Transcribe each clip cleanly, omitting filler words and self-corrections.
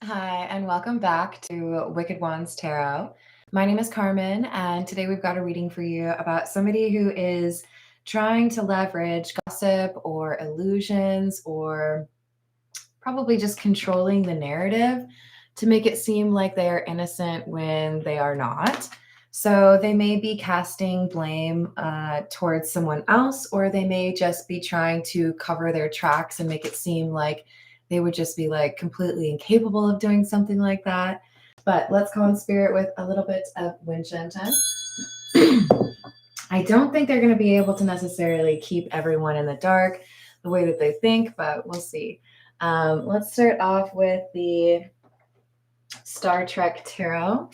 Hi, and welcome back to Wicked Wands Tarot. My name is Carmen, and today we've got a reading for you about somebody who is trying to leverage gossip or illusions or probably just controlling the narrative to make it seem like they are innocent when they are not. So they may be casting blame towards someone else, or they may just be trying to cover their tracks and make it seem like they would just be like completely incapable of doing something like that. But let's go in spirit with a little bit of wind chanting. I don't think they're going to be able to necessarily keep everyone in the dark the way that they think, but we'll see. Let's start off with the Star Trek Tarot.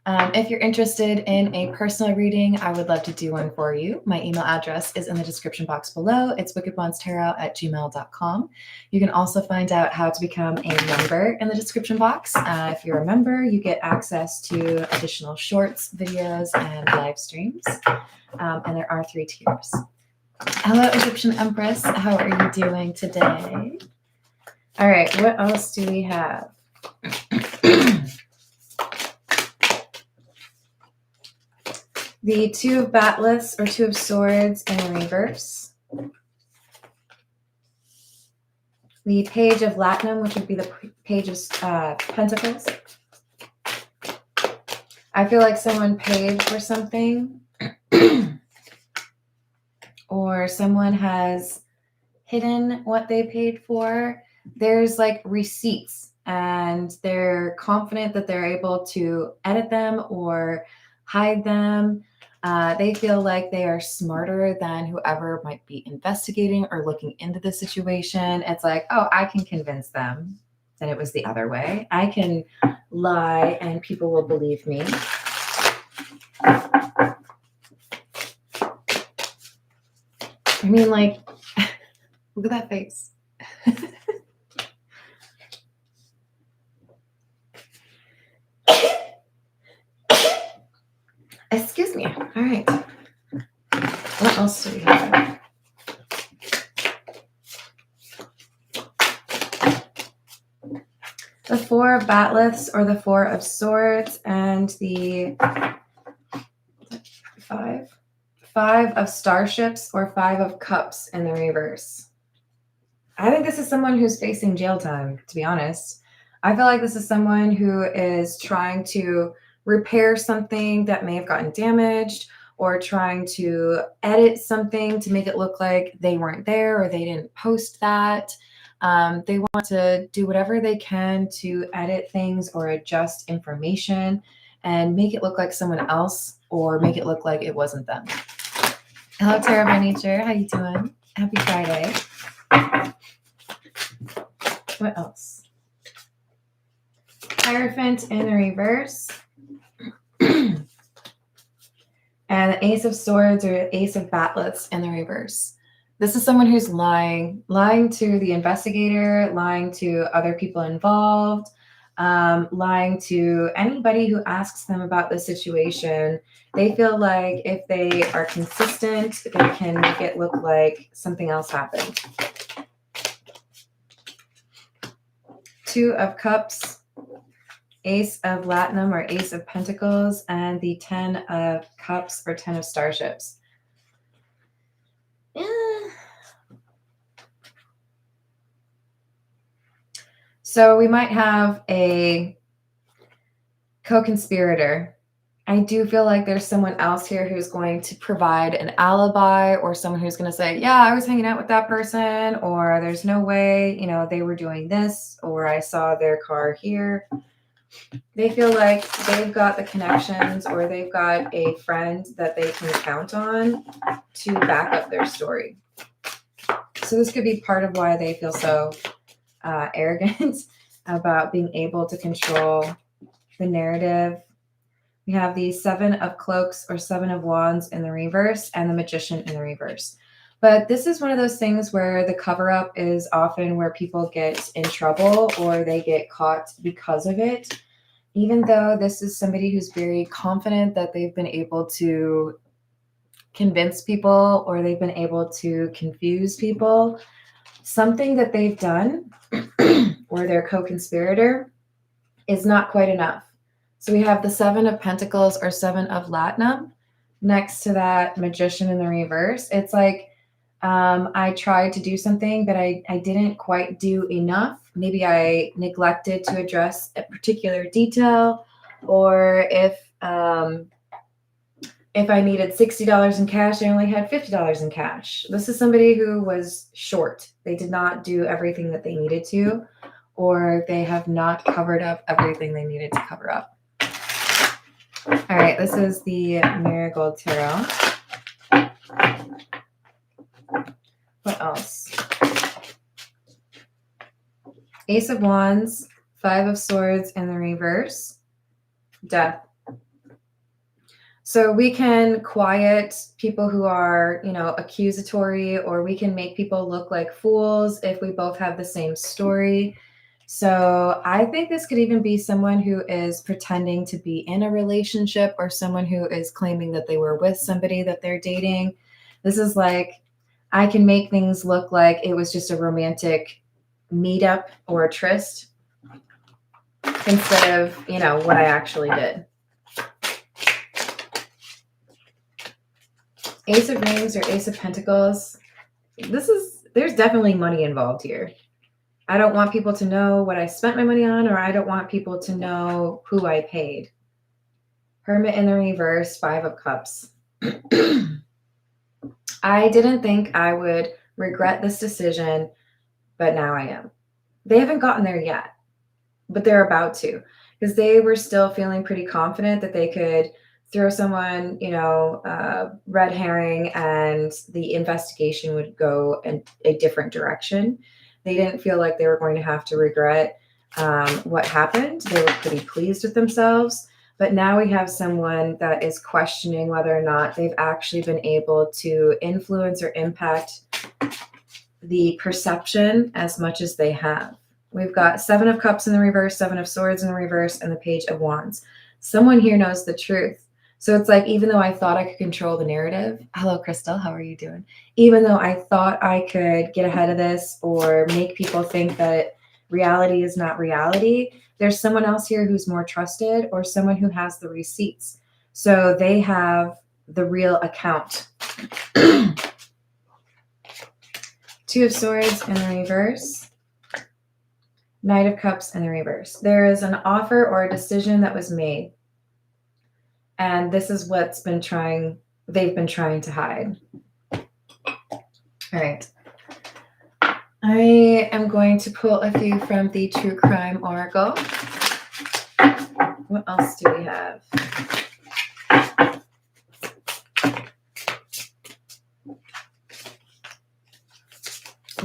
If you're interested in a personal reading, I would love to do one for you. My email address is in the description box below. It's wickedwandstarot@gmail.com. You can also find out how to become a member in the description box. If you're a member, you get access to additional shorts, videos, and live streams. And there are 3 tiers. Hello, Egyptian Empress. How are you doing today? All right, what else do we have? The 2 of Batless or 2 of Swords in the reverse. The Page of Latinum, which would be the Page of Pentacles. I feel like someone paid for something or someone has hidden what they paid for. There's like receipts and they're confident that they're able to edit them or hide them. They feel like they are smarter than whoever might be investigating or looking into the situation. It's like, oh, I can convince them that it was the other way. I can lie and people will believe me. I mean, like, look at that face. Excuse me. All right. What else do we have? The 4 of Batleths or the 4 of Swords and the 5 of Starships or 5 of Cups in the reverse. I think this is someone who's facing jail time, to be honest. I feel like this is someone who is trying to repair something that may have gotten damaged or trying to edit something to make it look like they weren't there or they didn't post that. They want to do whatever they can to edit things or adjust information and make it look like someone else or make it look like it wasn't them. Hello, Tarot by Nature. How you doing? Happy Friday. What else? Hierophant in the reverse. And the Ace of Swords or Ace of Batlets in the reverse. This is someone who's lying to the investigator, lying to other people involved, lying to anybody who asks them about the situation. They feel like if they are consistent, they can make it look like something else happened. 2 of Cups, Ace of Latinum or Ace of Pentacles, and the 10 of Cups or 10 of Starships. So we might have a co-conspirator. I do feel like there's someone else here who's going to provide an alibi or someone who's going to say, yeah, I was hanging out with that person, or there's no way, they were doing this, or I saw their car here. They feel like they've got the connections or they've got a friend that they can count on to back up their story. So this could be part of why they feel so arrogant about being able to control the narrative. We have the 7 of Cloaks or 7 of Wands in the reverse and the Magician in the reverse. But this is one of those things where the cover-up is often where people get in trouble or they get caught because of it. Even though this is somebody who's very confident that they've been able to convince people or they've been able to confuse people, something that they've done or their co-conspirator is not quite enough. So we have the Seven of Pentacles or Seven of Latinum next to that Magician in the reverse. It's like I tried to do something, but I didn't quite do enough. Maybe I neglected to address a particular detail, or if I needed $60 in cash, I only had $50 in cash. This is somebody who was short. They did not do everything that they needed to, or they have not covered up everything they needed to cover up. All right, this is the Marigold Tarot. What else? Ace of Wands, Five of Swords in the reverse, Death. So we can quiet people who are, accusatory, or we can make people look like fools if we both have the same story. So I think this could even be someone who is pretending to be in a relationship, or someone who is claiming that they were with somebody that they're dating. This is like, I can make things look like it was just a romantic meetup or a tryst instead of, what I actually did. Ace of Rings or Ace of Pentacles. There's definitely money involved here. I don't want people to know what I spent my money on, or I don't want people to know who I paid. Hermit in the reverse, Five of Cups. I didn't think I would regret this decision, but now I am. They haven't gotten there yet, but they're about to, because they were still feeling pretty confident that they could throw someone, red herring, and the investigation would go in a different direction. They didn't feel like they were going to have to regret what happened. They were pretty pleased with themselves. But now we have someone that is questioning whether or not they've actually been able to influence or impact the perception as much as they have. We've got Seven of Cups in the reverse, Seven of Swords in the reverse, and the Page of Wands. Someone here knows the truth. So it's like, even though I thought I could control the narrative, hello, Crystal, how are you doing? Even though I thought I could get ahead of this or make people think that reality is not reality, there's someone else here who's more trusted, or someone who has the receipts. So they have the real account. Two of Swords in the reverse. Knight of Cups in the reverse. There is an offer or a decision that was made. And this is what's they've been trying to hide. All right. I am going to pull a few from the True Crime Oracle. What else do we have?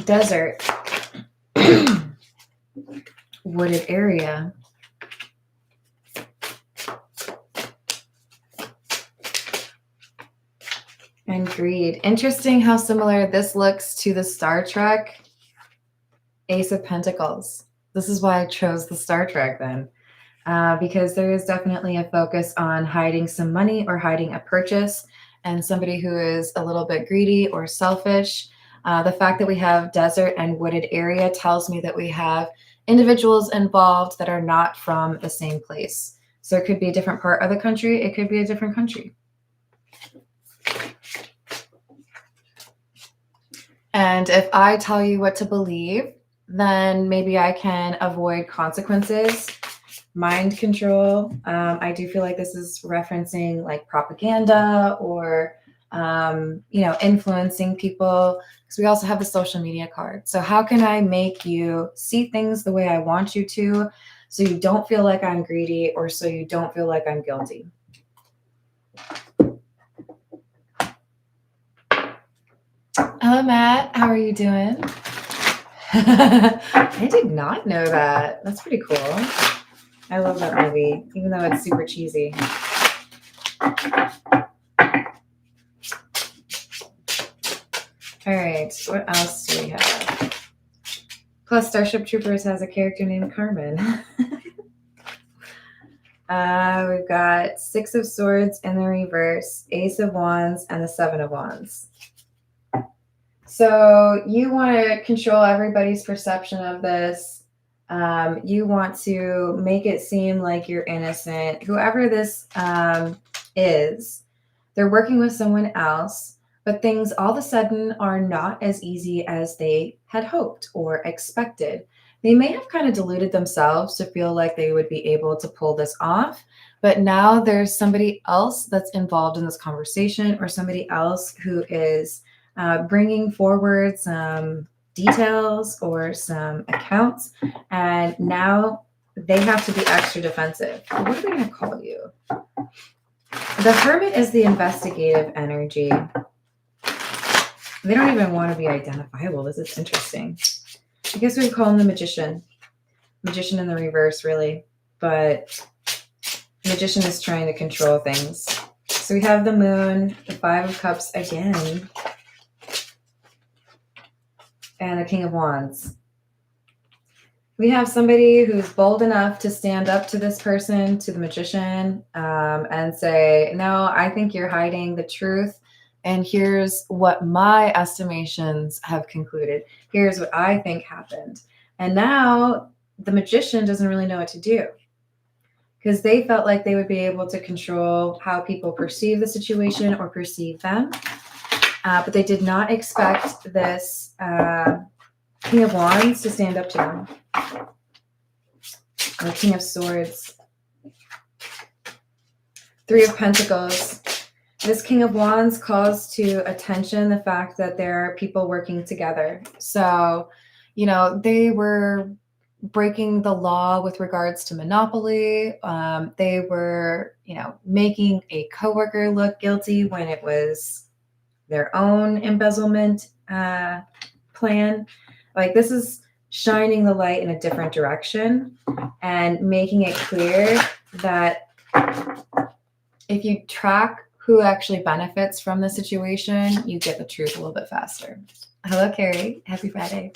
Desert. Wooded area. And greed. Interesting how similar this looks to the Star Trek Ace of Pentacles. This is why I chose the Star Trek then. Because there is definitely a focus on hiding some money or hiding a purchase, and somebody who is a little bit greedy or selfish. The fact that we have desert and wooded area tells me that we have individuals involved that are not from the same place. So it could be a different part of the country. It could be a different country. And if I tell you what to believe, then maybe I can avoid consequences. Mind control. I do feel like this is referencing like propaganda or, influencing people, because we also have the social media card. So how can I make you see things the way I want you to, so you don't feel like I'm greedy, or so you don't feel like I'm guilty? Hello, Matt. How are you doing? I did not know that. That's pretty cool. I love that movie, even though it's super cheesy. All right, what else do we have? Plus, Starship Troopers has a character named Carmen. We've got Six of Swords in the reverse, Ace of Wands, and the Seven of Wands. So you want to control everybody's perception of this. You want to make it seem like you're innocent. Whoever this is, they're working with someone else, but things all of a sudden are not as easy as they had hoped or expected. They may have kind of deluded themselves to feel like they would be able to pull this off, but now there's somebody else that's involved in this conversation, or somebody else who is bringing forward some details or some accounts, and now they have to be extra defensive. What are we going to call you? The Hermit is the investigative energy. They don't even want to be identifiable. This is interesting. I guess we'd call him the Magician. Magician in the reverse, really. But Magician is trying to control things. So we have the Moon, the Five of Cups again, and the King of Wands. We have somebody who's bold enough to stand up to this person, to the Magician, and say, no, I think you're hiding the truth. And here's what my estimations have concluded. Here's what I think happened. And now the Magician doesn't really know what to do, because they felt like they would be able to control how people perceive the situation or perceive them. But they did not expect this King of Wands to stand up to them. Or King of Swords. Three of Pentacles. This King of Wands calls to attention the fact that there are people working together. So, they were breaking the law with regards to monopoly. They were, making a coworker look guilty when it was their own embezzlement plan. Like, this is shining the light in a different direction and making it clear that if you track who actually benefits from the situation, you get the truth a little bit faster. Hello, Carrie. Happy Friday.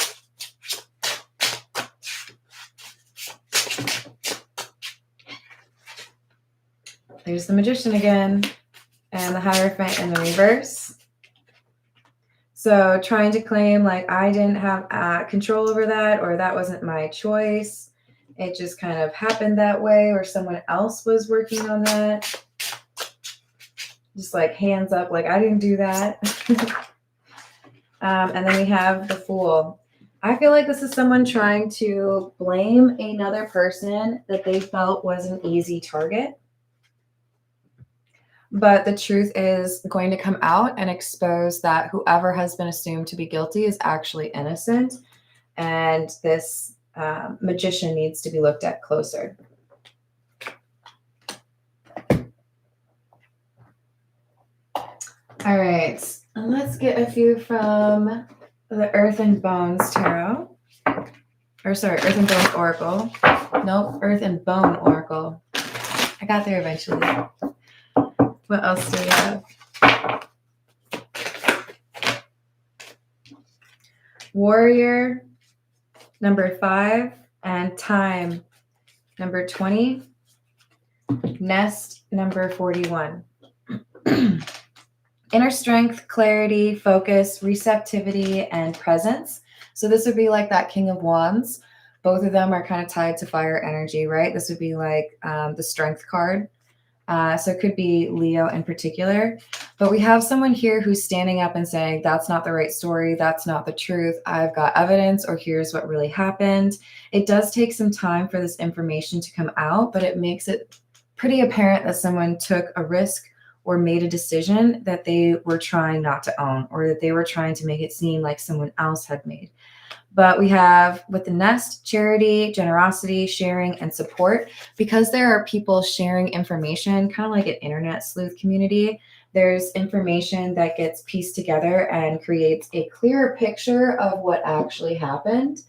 There's the Magician again, and the Hierophant in the reverse. So trying to claim like I didn't have control over that, or that wasn't my choice. It just kind of happened that way, or someone else was working on that. Just like hands up, like I didn't do that. And then we have the Fool. I feel like this is someone trying to blame another person that they felt was an easy target. But the truth is going to come out and expose that whoever has been assumed to be guilty is actually innocent. And this Magician needs to be looked at closer. All right, and let's get a few from the Earth and Bones Tarot. Or sorry, Earth and Bones Oracle. Nope, Earth and Bone Oracle. I got there eventually. What else do we have? Warrior, number 5, and Time, number 20. Nest, number 41. Inner strength, clarity, focus, receptivity, and presence. So this would be like that King of Wands. Both of them are kind of tied to fire energy, right? This would be like the strength card. So it could be Leo in particular. But we have someone here who's standing up and saying, that's not the right story. That's not the truth. I've got evidence, or here's what really happened. It does take some time for this information to come out, but it makes it pretty apparent that someone took a risk or made a decision that they were trying not to own, or that they were trying to make it seem like someone else had made. But we have with the Nest, charity, generosity, sharing, and support. Because there are people sharing information, kind of like an internet sleuth community, there's information that gets pieced together and creates a clearer picture of what actually happened.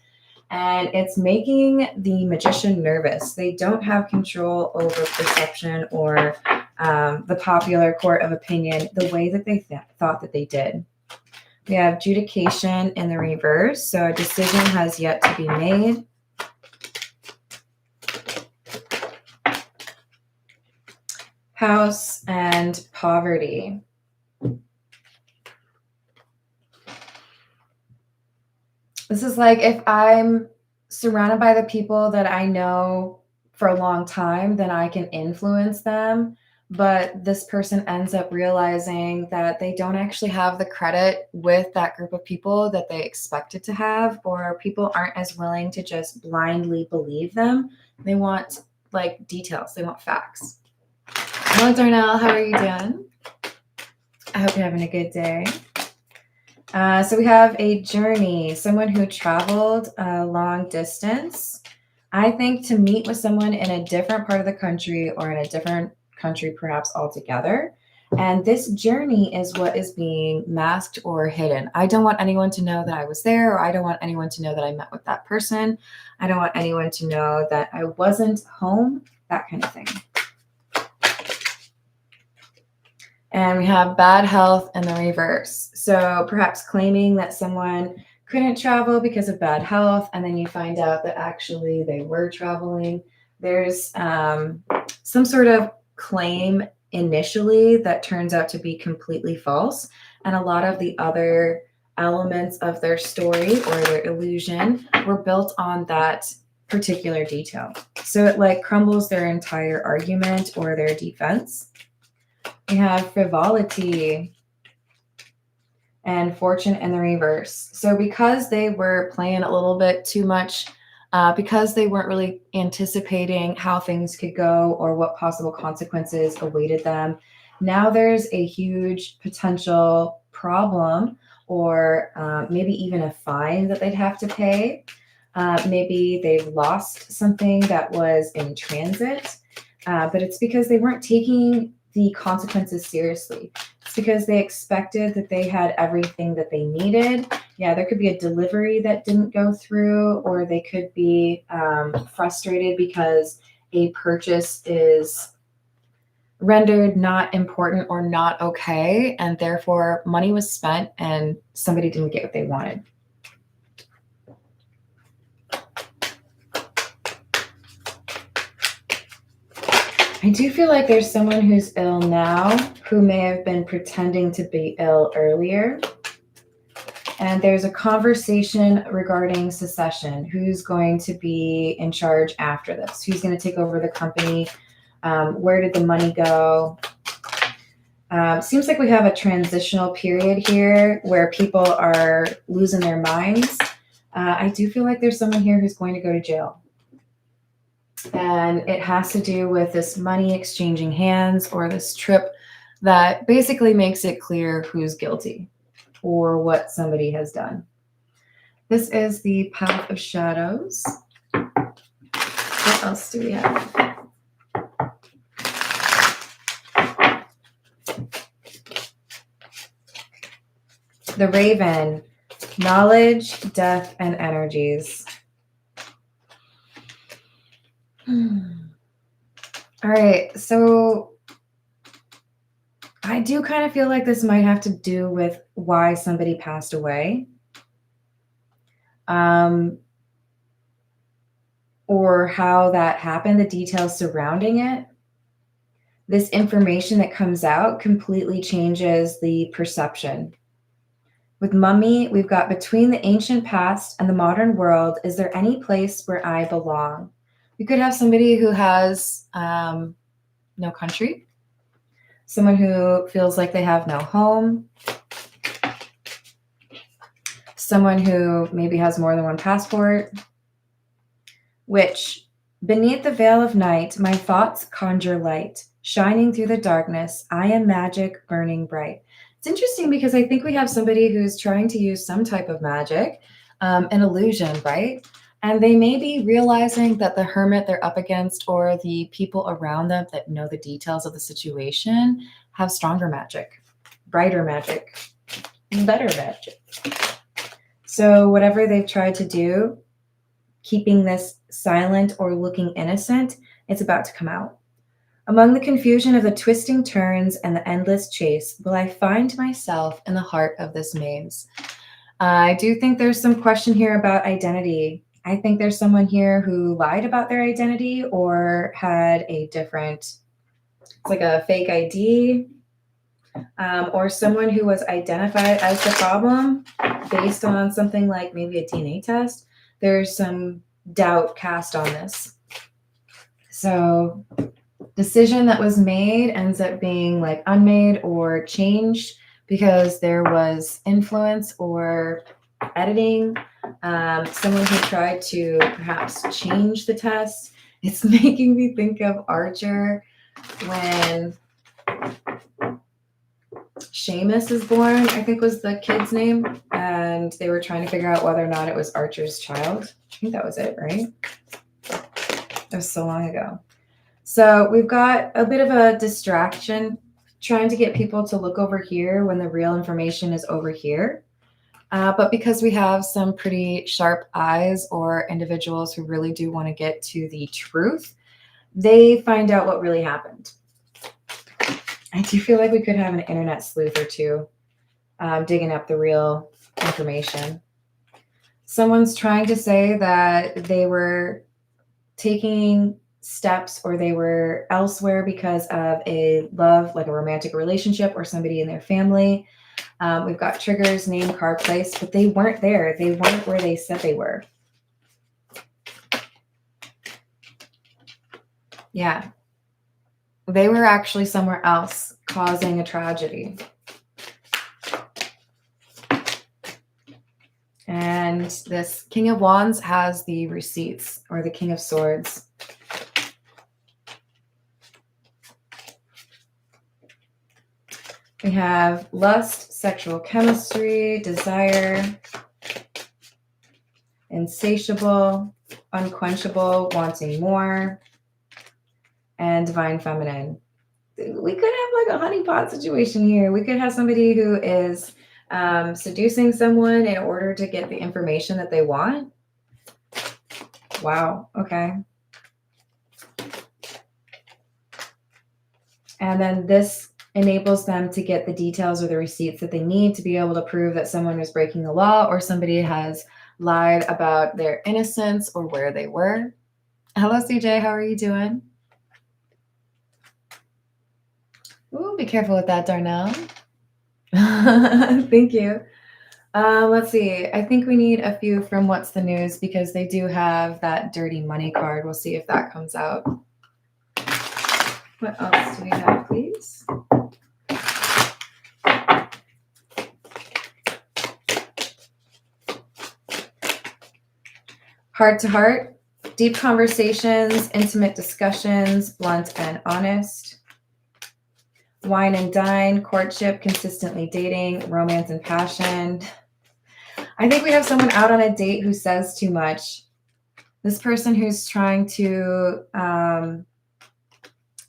And it's making the Magician nervous. They don't have control over perception or the popular court of opinion the way that they thought that they did. We have Judication in the reverse. So a decision has yet to be made. House and Poverty. This is like if I'm surrounded by the people that I know for a long time, then I can influence them. But this person ends up realizing that they don't actually have the credit with that group of people that they expected to have, or people aren't as willing to just blindly believe them. They want like details, they want facts. Hello, Darnell. How are you doing? I hope you're having a good day. So we have a journey, someone who traveled a long distance. I think to meet with someone in a different part of the country or in a different country, perhaps altogether. And this journey is what is being masked or hidden. I don't want anyone to know that I was there, or I don't want anyone to know that I met with that person. I don't want anyone to know that I wasn't home, that kind of thing. And we have bad health in the reverse. So perhaps claiming that someone couldn't travel because of bad health, and then you find out that actually they were traveling. There's some sort of claim initially that turns out to be completely false. And a lot of the other elements of their story or their illusion were built on that particular detail. So it like crumbles their entire argument or their defense. We have frivolity and fortune in the reverse. So because they were playing a little bit too much, because they weren't really anticipating how things could go or what possible consequences awaited them, now there's a huge potential problem or maybe even a fine that they'd have to pay. Maybe they've lost something that was in transit, but it's because they weren't taking the consequences seriously. It's because they expected that they had everything that they needed. Yeah, there could be a delivery that didn't go through, or they could be frustrated because a purchase is rendered not important or not okay, and therefore money was spent and somebody didn't get what they wanted. I do feel like there's someone who's ill now who may have been pretending to be ill earlier. And there's a conversation regarding succession. Who's going to be in charge after this? Who's going to take over the company? Where did the money go? Seems like we have a transitional period here where people are losing their minds. I do feel like there's someone here who's going to go to jail. And it has to do with this money exchanging hands or this trip that basically makes it clear who's guilty or what somebody has done. This is the Path of Shadows. What else do we have? The Raven, knowledge, death, and energies. All right, so I do kind of feel like this might have to do with why somebody passed away, or how that happened, the details surrounding it. This information that comes out completely changes the perception. With Mummy, we've got between the ancient past and the modern world, is there any place where I belong? We could have somebody who has no country, someone who feels like they have no home, someone who maybe has more than one passport, which beneath the veil of night, my thoughts conjure light, shining through the darkness, I am magic burning bright. It's interesting because I think we have somebody who's trying to use some type of magic, an illusion, right? And they may be realizing that the hermit they're up against or the people around them that know the details of the situation have stronger magic, brighter magic, better magic. So whatever they've tried to do, keeping this silent or looking innocent, it's about to come out. Among the confusion of the twisting turns and the endless chase, will I find myself in the heart of this maze? I do think there's some question here about identity. I think there's someone here who lied about their identity or had a different, it's like a fake ID, or someone who was identified as the problem based on something like maybe a DNA test. There's some doubt cast on this. So decision that was made ends up being like unmade or changed because there was influence or editing. Someone who tried to perhaps change the test. It's making me think of Archer when Seamus is born, I think was the kid's name, and they were trying to figure out whether or not it was Archer's child. I think that was it, right? That was so long ago. So we've got a bit of a distraction trying to get people to look over here when the real information is over here. But because we have some pretty sharp eyes or individuals who really do want to get to the truth, they find out what really happened. I do feel like we could have an internet sleuth or two digging up the real information. Someone's trying to say that they were taking steps or they were elsewhere because of a love, like a romantic relationship or somebody in their family. We've got triggers, name, car, place, but they weren't there. They weren't where they said they were. Yeah. They were actually somewhere else causing a tragedy. And this King of Wands has the receipts, or the King of Swords. We have lust, sexual chemistry, desire, insatiable, unquenchable, wanting more, and divine feminine. We could have like a honeypot situation here. We could have somebody who is seducing someone in order to get the information that they want. Wow. Okay. And then this enables them to get the details or the receipts that they need to be able to prove that someone is breaking the law or somebody has lied about their innocence or where they were. Hello, CJ. How are you doing? Ooh, be careful with that, Darnell. Thank you. Let's see. I think we need a few from What's the News because they do have that dirty money card. We'll see if that comes out. What else do we have, please? Heart to heart, deep conversations, intimate discussions, blunt and honest. Wine and dine, courtship, consistently dating, romance and passion. I think we have someone out on a date who says too much. This person who's trying to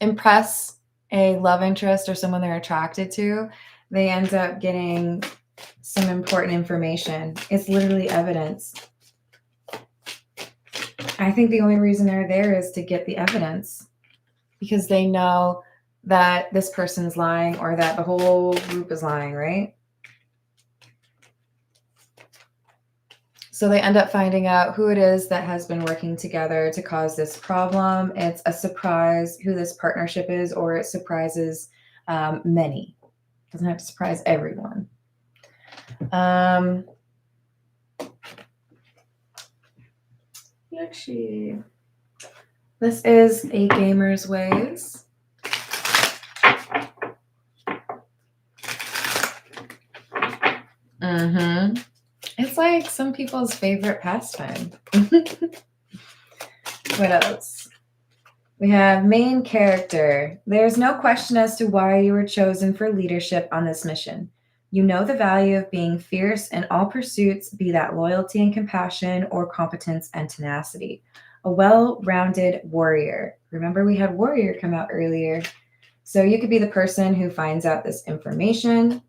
impress a love interest or someone they're attracted to, they end up getting some important information. It's literally evidence. I think the only reason they're there is to get the evidence because they know that this person's lying or that the whole group is lying, right? So they end up finding out who it is that has been working together to cause this problem. It's a surprise who this partnership is, or it surprises many. It doesn't have to surprise everyone. Actually, this is a gamer's ways. It's like some people's favorite pastime. What else? We have main character. There's no question as to why you were chosen for leadership on this mission. You know the value of being fierce in all pursuits, be that loyalty and compassion or competence and tenacity. A well-rounded warrior. Remember, we had warrior come out earlier. So you could be the person who finds out this information.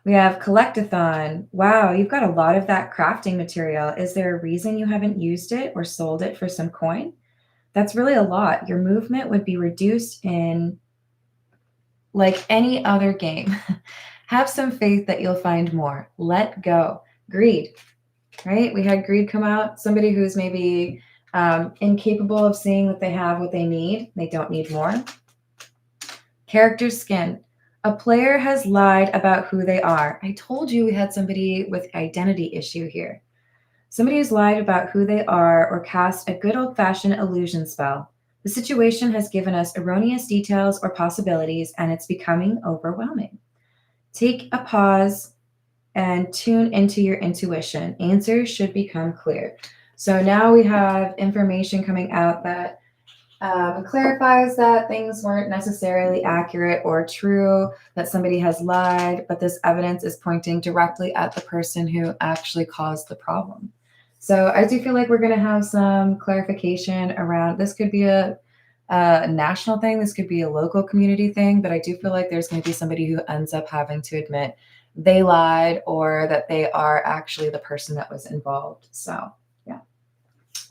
We have collectathon. Wow, you've got a lot of that crafting material. Is there a reason you haven't used it or sold it for some coin? That's really a lot. Your movement would be reduced in like any other game. Have some faith that you'll find more. Let go. Greed, right? We had greed come out. Somebody who's maybe incapable of seeing that they have what they need. They don't need more. Character skin. A player has lied about who they are. I told you we had somebody with identity issue here. Somebody who's lied about who they are or cast a good old-fashioned illusion spell. The situation has given us erroneous details or possibilities, and it's becoming overwhelming. Take a pause and tune into your intuition. Answers should become clear. So now we have information coming out that clarifies that things weren't necessarily accurate or true, that somebody has lied, but this evidence is pointing directly at the person who actually caused the problem. So I do feel like we're going to have some clarification around this. Could be a national thing, this could be a local community thing, but I do feel like there's going to be somebody who ends up having to admit they lied or that they are actually the person that was involved. So, yeah,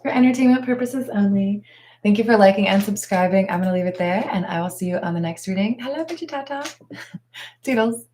for entertainment purposes only. Thank you for liking and subscribing. I'm going to leave it there, and I will see you on the next reading. Hello, Tata. Toodles.